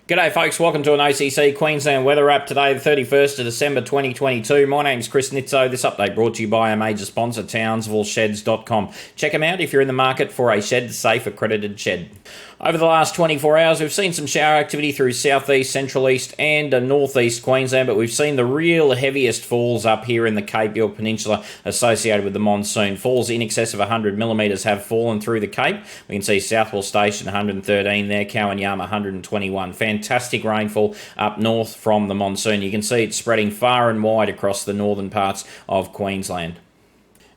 G'day folks, welcome to an OCC Queensland weather wrap today, the 31st of December 2022. My name's Chris Nitzo. This update brought to you by our major sponsor, TownsvilleSheds.com. Check them out if you're in the market for a shed-safe accredited shed. Over the last 24 hours, we've seen some shower activity through southeast, central east and northeast Queensland, but we've seen the real heaviest falls up here in the Cape York Peninsula associated with the monsoon. Falls in excess of 100 millimetres have fallen through the Cape. We can see Southwell Station 113 there, Kowanyama 121. Fantastic rainfall up north from the monsoon. You can see it's spreading far and wide across the northern parts of Queensland.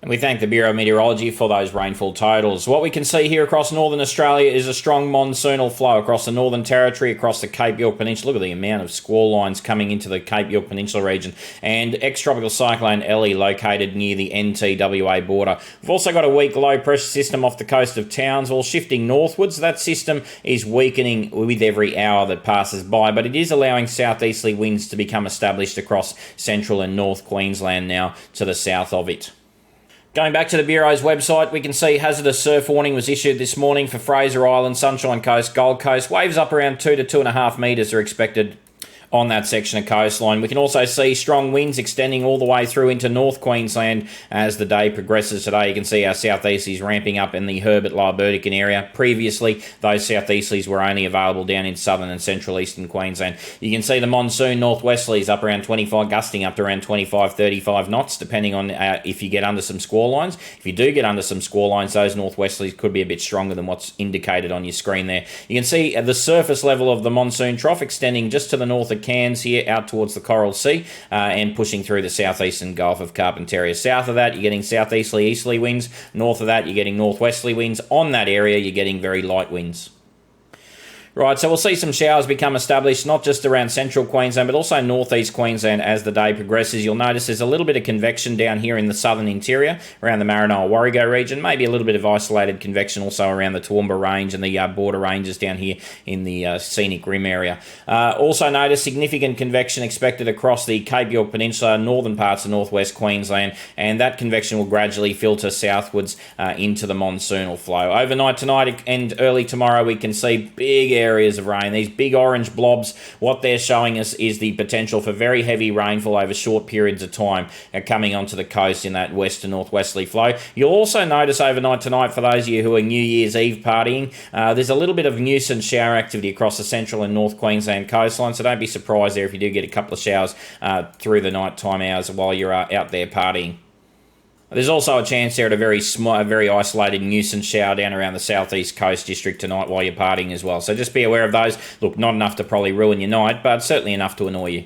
And we thank the Bureau of Meteorology for those rainfall totals. What we can see here across northern Australia is a strong monsoonal flow across the Northern Territory, across the Cape York Peninsula. Look at the amount of squall lines coming into the Cape York Peninsula region. And ex-tropical cyclone Ellie located near the NT-WA border. We've also got a weak low pressure system off the coast of Townsville shifting northwards. That system is weakening with every hour that passes by, but it is allowing southeasterly winds to become established across central and north Queensland now to the south of it. Going back to the Bureau's website, we can see hazardous surf warning was issued this morning for Fraser Island, Sunshine Coast, Gold Coast. Waves up around 2 to 2.5 metres are expected on that section of coastline. We can also see strong winds extending all the way through into North Queensland as the day progresses today. You can see our southeasterlies ramping up in the Herbert Lybertican area. Previously, those southeasterlies were only available down in southern and central eastern Queensland. You can see the monsoon northwesterlies up around 25, gusting up to around 25, 35 knots, depending on if you get under some squall lines. If you do get under some squall lines, those northwesterlies could be a bit stronger than what's indicated on your screen there. You can see the surface level of the monsoon trough extending just to the north of Cairns here out towards the Coral Sea and pushing through the southeastern Gulf of Carpentaria. South of that, you're getting southeasterly, easterly winds. North of that, you're getting northwesterly winds. On that area, you're getting very light winds. Right, so we'll see some showers become established, not just around central Queensland, but also northeast Queensland as the day progresses. You'll notice there's a little bit of convection down here in the southern interior, around the Maranoa-Warrego region, maybe a little bit of isolated convection also around the Toowoomba Range and the border ranges down here in the Scenic Rim area. Also notice significant convection expected across the Cape York Peninsula, northern parts of northwest Queensland, and that convection will gradually filter southwards into the monsoonal flow. Overnight tonight and early tomorrow, we can see big areas of rain. These big orange blobs, what they're showing us is the potential for very heavy rainfall over short periods of time coming onto the coast in that west to northwesterly flow. You'll also notice overnight tonight, for those of you who are New Year's Eve partying, there's a little bit of nuisance shower activity across the central and north Queensland coastline, so don't be surprised there if you do get a couple of showers through the nighttime hours while you're out there partying. There's also a chance there at a very isolated nuisance shower down around the southeast coast district tonight while you're partying as well. So just be aware of those. Look, not enough to probably ruin your night, but certainly enough to annoy you.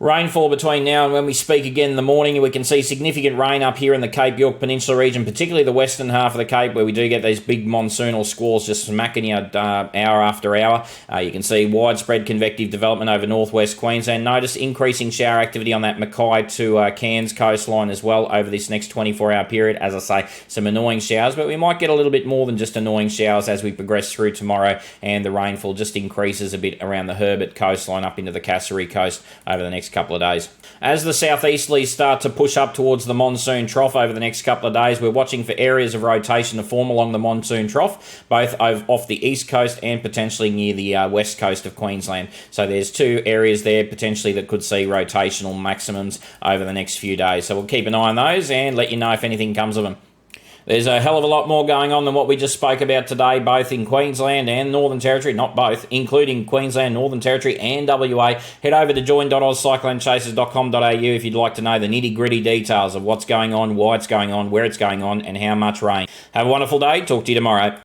Rainfall between now and when we speak again in the morning, we can see significant rain up here in the Cape York Peninsula region, particularly the western half of the Cape, where we do get these big monsoonal squalls just smacking you hour after hour. You can see widespread convective development over northwest Queensland. Notice increasing shower activity on that Mackay to Cairns coastline as well over this next 24-hour period. As I say, some annoying showers, but we might get a little bit more than just annoying showers as we progress through tomorrow, and the rainfall just increases a bit around the Herbert coastline up into the Kasserine coast over the next couple of days. As the southeasterlies start to push up towards the monsoon trough over the next couple of days, we're watching for areas of rotation to form along the monsoon trough, both off the east coast and potentially near the west coast of Queensland. So there's two areas there potentially that could see rotational maximums over the next few days. So we'll keep an eye on those and let you know if anything comes of them. There's a hell of a lot more going on than what we just spoke about today, both in Queensland and Northern Territory. Not both, including Queensland, Northern Territory and WA. Head over to join.ozcyclonechasers.com.au if you'd like to know the nitty-gritty details of what's going on, why it's going on, where it's going on, and how much rain. Have a wonderful day. Talk to you tomorrow.